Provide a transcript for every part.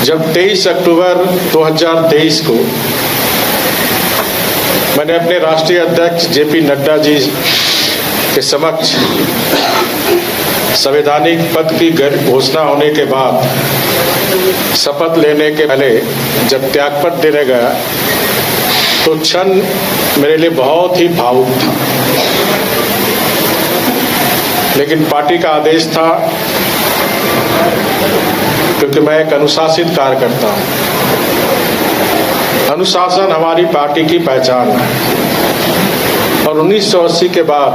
जब 23 अक्टूबर 2023 को मैंने अपने राष्ट्रीय अध्यक्ष जेपी नड्डा जी के समक्ष संवैधानिक पद की घोषणा होने के बाद शपथ लेने के पहले जब त्यागपत्र देने गया तो क्षण मेरे लिए बहुत ही भावुक था, लेकिन पार्टी का आदेश था, क्योंकि मैं एक अनुशासित कार्यकर्ता हूं। अनुशासन हमारी पार्टी की पहचान है और 1980 के बाद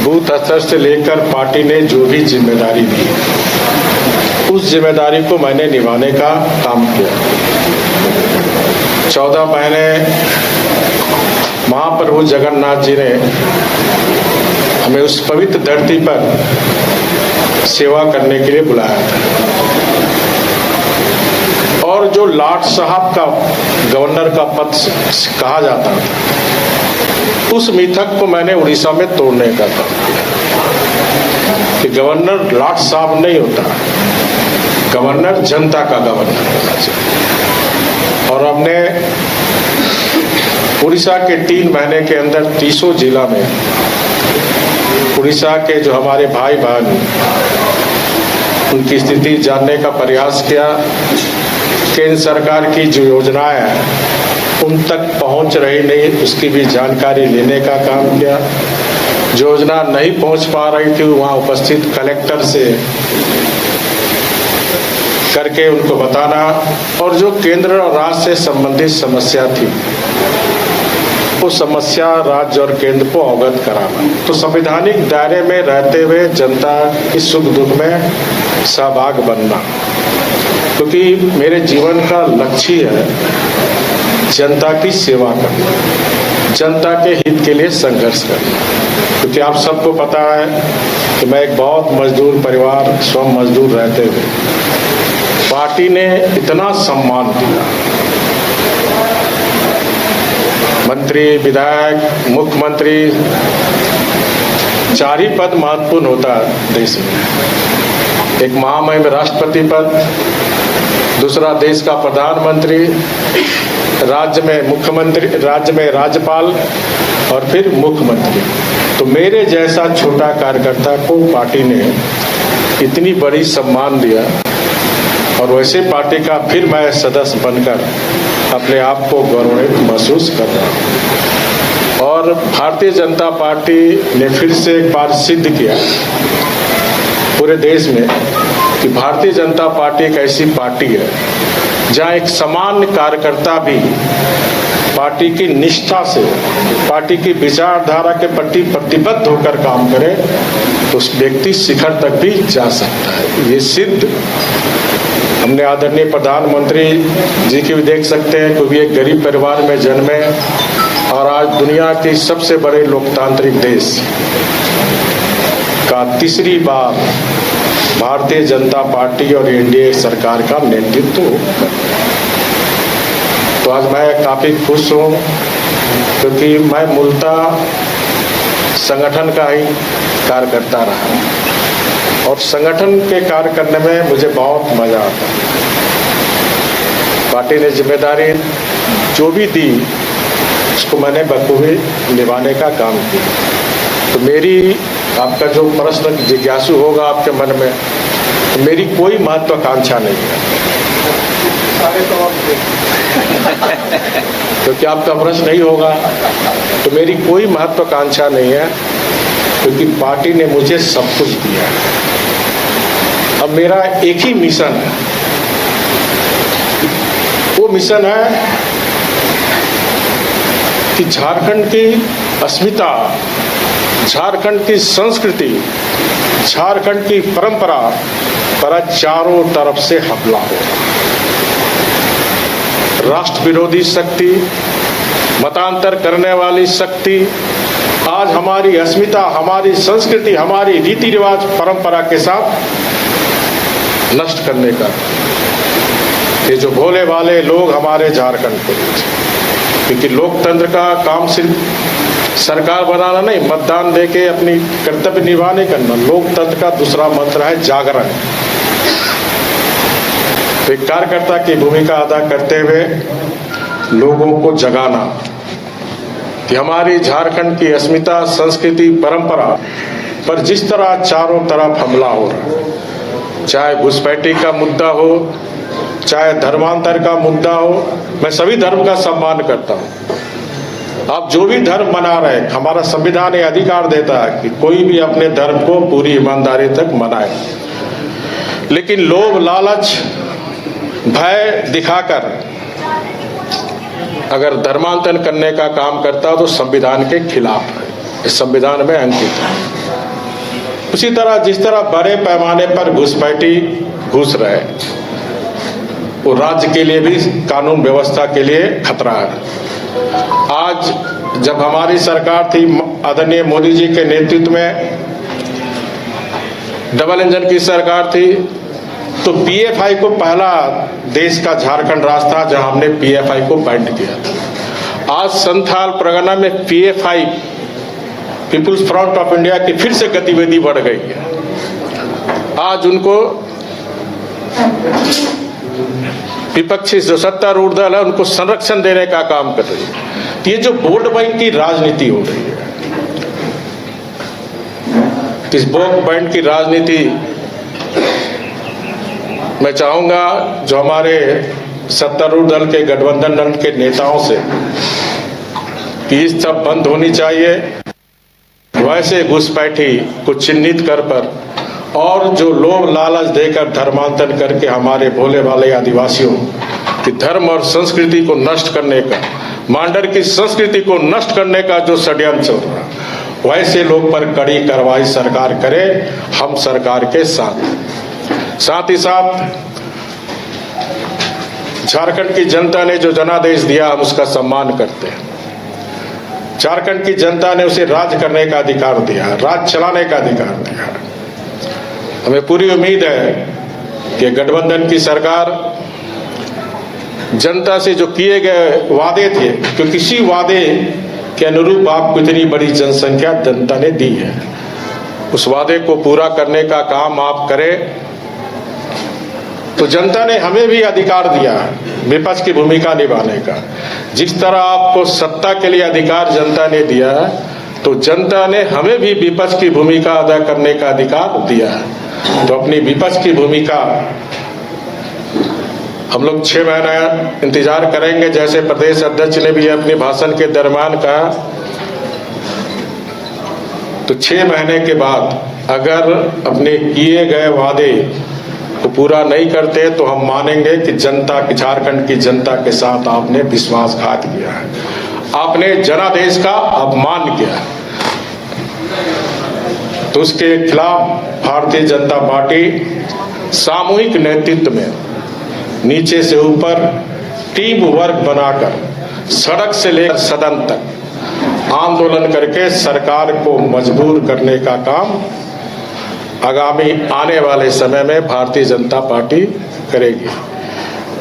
बूथ स्तर से लेकर पार्टी ने जो भी जिम्मेदारी दी, उस जिम्मेदारी को मैंने निभाने का काम किया। 14 महीने महाप्रभु जगन्नाथ जी ने हमें उस पवित्र धरती पर सेवा करने के लिए बुलाया था और जो लाट साहब का गवर्नर का पद कहा जाता था, उस मिथक को मैंने उड़ीसा में तोड़ने का काम किया कि गवर्नर लाट साहब नहीं होता, गवर्नर जनता का गवर्नर होना चाहिए। और हमने उड़ीसा के 3 महीने के अंदर 30 जिला में उड़ीसा के जो हमारे भाई बहन उनकी स्थिति जानने का प्रयास किया। केंद्र सरकार की जो योजनाएं हैं उन तक पहुंच रही नहीं, उसकी भी जानकारी लेने का काम किया। जो योजना नहीं पहुंच पा रही थी वहां उपस्थित कलेक्टर से करके उनको बताना, और जो केंद्र और राज्य से संबंधित समस्या थी वो समस्या राज्य और केंद्र को अवगत कराना। तो संवैधानिक दायरे में रहते हुए जनता की सुख दुख में सहभाग बनना, क्योंकि मेरे जीवन का लक्ष्य है जनता की सेवा करना, जनता के हित के लिए संघर्ष करना। क्योंकि आप सबको पता है कि मैं एक बहुत मजदूर परिवार, स्वयं मजदूर रहते हुए पार्टी ने इतना सम्मान दिया, मंत्री, विधायक, मुख्यमंत्री, 4 ही पद महत्वपूर्ण होता है देश में। एक महामहिम राष्ट्रपति पद, दूसरा देश का प्रधानमंत्री, राज्य में मुख्यमंत्री, राज्य में राज्यपाल और फिर मुख्यमंत्री। तो मेरे जैसा छोटा कार्यकर्ता को पार्टी ने इतनी बड़ी सम्मान दिया, और वैसे पार्टी का फिर मैं सदस्य बनकर अपने आप को गौरवान्वित महसूस कर रहा हूँ। और भारतीय जनता पार्टी ने फिर से एक बार सिद्ध किया पूरे देश में कि भारतीय जनता पार्टी एक ऐसी पार्टी है जहाँ एक सामान्य कार्यकर्ता भी पार्टी की निष्ठा से, पार्टी की विचारधारा के प्रति प्रतिबद्ध होकर काम करे तो उस व्यक्ति शिखर तक भी जा सकता है। ये सिद्ध हमने आदरणीय प्रधानमंत्री जी की भी देख सकते हैं, कोई भी एक गरीब परिवार में जन्मे और आज दुनिया के सबसे बड़े लोकतांत्रिक देश का तीसरी बार भारतीय जनता पार्टी और एनडीए सरकार का नेतृत्व। तो आज मैं काफी खुश हूँ, क्योंकि मैं मूलतः संगठन का ही कार्यकर्ता रहा और संगठन के कार्य करने में मुझे बहुत मजा आता है। पार्टी ने जिम्मेदारी जो भी दी उसको मैंने बखूबी निभाने का काम किया। तो मेरी, आपका जो प्रश्न जिज्ञासु होगा आपके मन में, तो मेरी कोई महत्वाकांक्षा नहीं है, क्योंकि आपका प्रश्न नहीं होगा तो मेरी कोई महत्वाकांक्षा नहीं है, क्योंकि पार्टी ने मुझे सब कुछ दिया है। अब मेरा एक ही मिशन है, वो मिशन है कि झारखंड की अस्मिता, झारखंड की संस्कृति, झारखंड की परंपरा पर चारों तरफ से हमला हो। राष्ट्र विरोधी शक्ति, मतांतर करने वाली शक्ति आज हमारी अस्मिता, हमारी संस्कृति, हमारी रीति रिवाज, परंपरा के साथ नष्ट करने का, ये जो भोले वाले लोग हमारे झारखंड को, क्योंकि लोकतंत्र का काम सिर्फ सरकार बनाना नहीं, मतदान देके अपनी कर्तव्य निभाने करना। लोकतंत्र का दूसरा मंत्र है जागरण। एक कार्यकर्ता की भूमिका अदा करते हुए लोगों को जगाना कि हमारी झारखंड की अस्मिता, संस्कृति, परंपरा पर जिस तरह चारों तरफ हमला हो रहा है, चाहे घुसपैठी का मुद्दा हो, चाहे धर्मांतर का मुद्दा हो, मैं सभी धर्म का सम्मान करता हूँ। आप जो भी धर्म मना रहे हैं, हमारा संविधान ये अधिकार देता है कि कोई भी अपने धर्म को पूरी ईमानदारी तक मनाए, लेकिन लोभ, लालच, भय दिखाकर अगर धर्मांतरण करने का काम करता तो संविधान के खिलाफ है, इस संविधान में अंकित है। उसी तरह जिस तरह बड़े पैमाने पर घुसपैठी घुस रहे, वो राज्य के लिए भी, कानून व्यवस्था के लिए खतरा है। आज जब हमारी सरकार थी, आदरणीय मोदी जी के नेतृत्व में डबल इंजन की सरकार थी, तो पीएफआई को पहला देश का झारखंड राज्य था जहां हमने पीएफआई को बैंड किया था। आज संथाल परगना में PFI, people's front of India की फिर से गतिविधि बढ़ गई है। आज उनको विपक्षी जो सत्तारूढ़ दल है उनको संरक्षण देने का काम कर रही है। ये जो वोट बैंक की राजनीति हो रही है, इस वोट बैंक की राजनीति मैं चाहूंगा जो हमारे सत्तारूढ़ दल के, गठबंधन दल के नेताओं से कि ये सब बंद होनी चाहिए। वैसे घुसपैठी को चिन्हित कर पर और जो लोभ लालच देकर धर्मांतरण करके हमारे भोले भाले आदिवासियों की धर्म और संस्कृति को नष्ट करने का, मांडर की संस्कृति को नष्ट करने का जो षड्यंत्र चल रहा है, वैसे लोग पर कड़ी कार्रवाई सरकार करे। हम सरकार के साथ ही साथ झारखंड की जनता ने जो जनादेश दिया, हम उसका सम्मान करते हैं। झारखंड की जनता ने उसे राज करने का अधिकार दिया, राज चलाने का अधिकार दिया। हमें पूरी उम्मीद है कि गठबंधन की सरकार जनता से जो किए गए वादे थे, क्योंकि किसी वादे के अनुरूप आपको इतनी बड़ी जनसंख्या जनता ने दी है, उस वादे को पूरा करने का काम आप करें। तो जनता ने हमें भी अधिकार दिया है विपक्ष की भूमिका निभाने का। जिस तरह आपको सत्ता के लिए अधिकार जनता ने दिया है, तो जनता ने हमें भी विपक्ष की भूमिका अदा करने का अधिकार दिया है। तो अपनी विपक्ष की भूमिका हम लोग 6 महीना इंतजार करेंगे, जैसे प्रदेश अध्यक्ष ने भी अपने भाषण के दरमियान कहा। तो 6 महीने के बाद अगर अपने किए गए वादे को पूरा नहीं करते तो हम मानेंगे कि जनता की, झारखंड की जनता के साथ आपने विश्वासघात किया है, आपने जनादेश का अपमान किया है। तो उसके खिलाफ भारतीय जनता पार्टी सामूहिक नेतृत्व में नीचे से ऊपर टीम वर्क बनाकर सड़क से लेकर सदन तक आंदोलन करके सरकार को मजबूर करने का काम आगामी आने वाले समय में भारतीय जनता पार्टी करेगी।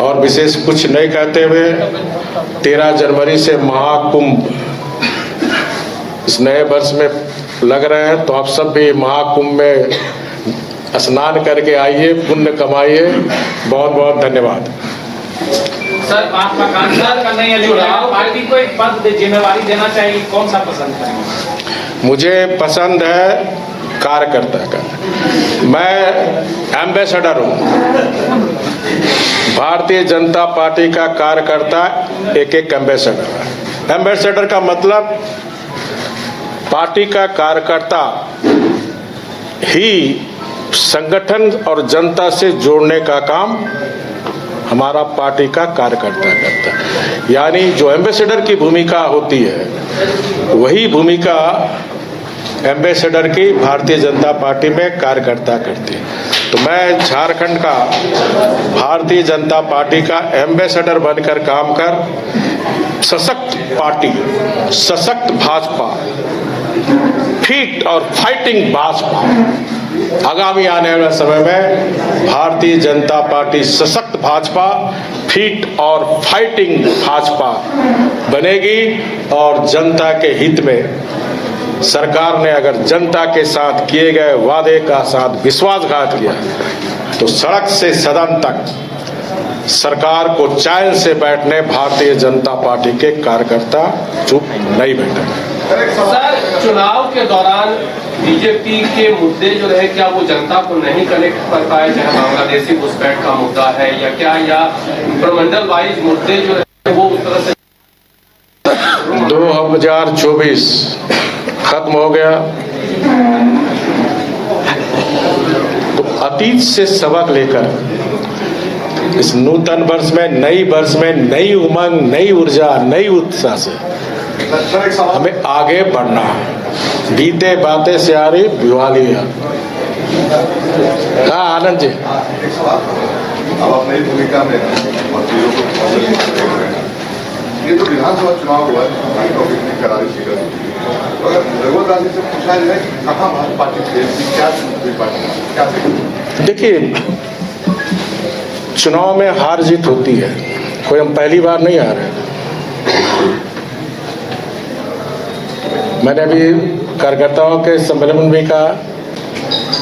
और विशेष कुछ नहीं कहते हुए 13 जनवरी से महाकुंभ इस नए वर्ष में लग रहे हैं, तो आप सब भी महाकुंभ में स्नान करके आइए, पुण्य कमाइए। बहुत बहुत धन्यवाद। सर, आपका कांग्रेस का नहीं है, जो पार्टी को एक पद जिम्मेवारी देना चाहिए, कौन सा पसंद है? मुझे पसंद है कार्यकर्ता का। मैं एम्बेसडर हूँ, भारतीय जनता पार्टी का कार्यकर्ता एक एम्बेसडर है। एम्बेसडर का मतलब पार्टी का कार्यकर्ता ही संगठन और जनता से जोड़ने का काम हमारा पार्टी का कार्यकर्ता करता है। यानी जो एम्बेसडर की भूमिका होती है, वही भूमिका एम्बेसडर की भारतीय जनता पार्टी में कार्यकर्ता करते हैं। तो मैं झारखंड का भारतीय जनता पार्टी का एम्बेसडर बनकर काम कर सशक्त पार्टी, सशक्त भाजपा, फिट और फाइटिंग भाजपा, आगामी आने वाले समय में भारतीय जनता पार्टी सशक्त भाजपा, फिट और फाइटिंग भाजपा बनेगी। और जनता के हित में सरकार ने अगर जनता के साथ किए गए वादे का साथ विश्वासघात किया, तो सड़क से सदन तक सरकार को चैन से बैठने भारतीय जनता पार्टी के कार्यकर्ता चुप नहीं बैठे। सर, चुनाव के दौरान बीजेपी के मुद्दे जो रहे, क्या वो जनता को नहीं कनेक्ट कर पाए, चाहे बांग्लादेशी घुसपैठ का मुद्दा है या क्या, या प्रमंडल वाइज मुद्दे जो रहे वो उस तरह से 2024 खत्म हो गया तो अतीत से सबक लेकर इस नूतन वर्ष में, नई वर्ष में नई उमंग, नई ऊर्जा, नई उत्साह से हमें आगे बढ़ना है। बीते बातें से आ रही दिवाली है। हाँ आनंद जी, अब अपनी भूमिका में मंत्रियों को ये तो विधानसभा चुनाव हुआ है, टॉपिक में करारी फिगर होती है। तो अगर रघुवर राजी से पूछा जाए कि कहाँ भारत पार्टी खेलती, क्या पार्टी क्या? देखिए चुनाव में हार जीत होती है, कोई हम पहली बार नहीं आ रहे। मैंने अभी कार्यकर्ताओं के सम्मेलन में भी कहा,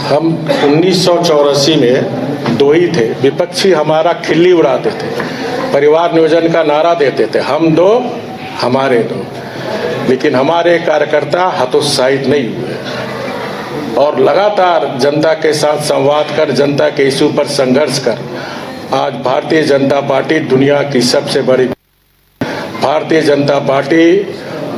हम 1984 में दो ही थे, विपक्षी हमारा खिल्ली उड़ाते थे, परिवार नियोजन का नारा देते थे, हम दो हमारे दो, लेकिन हमारे कार्यकर्ता हतोत्साहित नहीं हुए और लगातार जनता के साथ संवाद कर, जनता के इश्यू पर संघर्ष कर आज भारतीय जनता पार्टी दुनिया की सबसे बड़ी भारतीय जनता पार्टी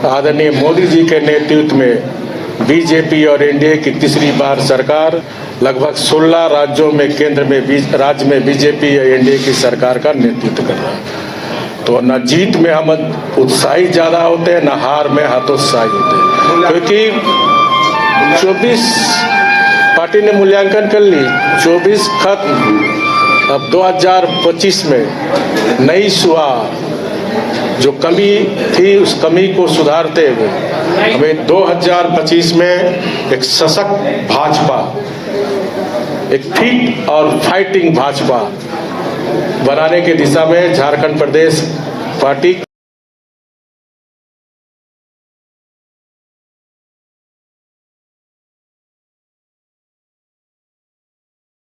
आदरणीय मोदी जी के नेतृत्व में बीजेपी और एनडीए की तीसरी बार सरकार, लगभग 16 राज्यों में केंद्र में राज्य में बीजेपी या एनडीए की सरकार का नेतृत्व कर रहा है। तो न जीत में हम उत्साही ज्यादा होते हैं, न हार में हतोत्साही होते हैं, क्योंकि 24 पार्टी ने मूल्यांकन कर ली, 24 खत्म। अब 2025 में नई सुहा जो कमी थी उस कमी को सुधारते हुए हमें 2025 में एक सशक्त भाजपा, एक फिट और फाइटिंग भाजपा बनाने की दिशा में झारखंड प्रदेश पार्टी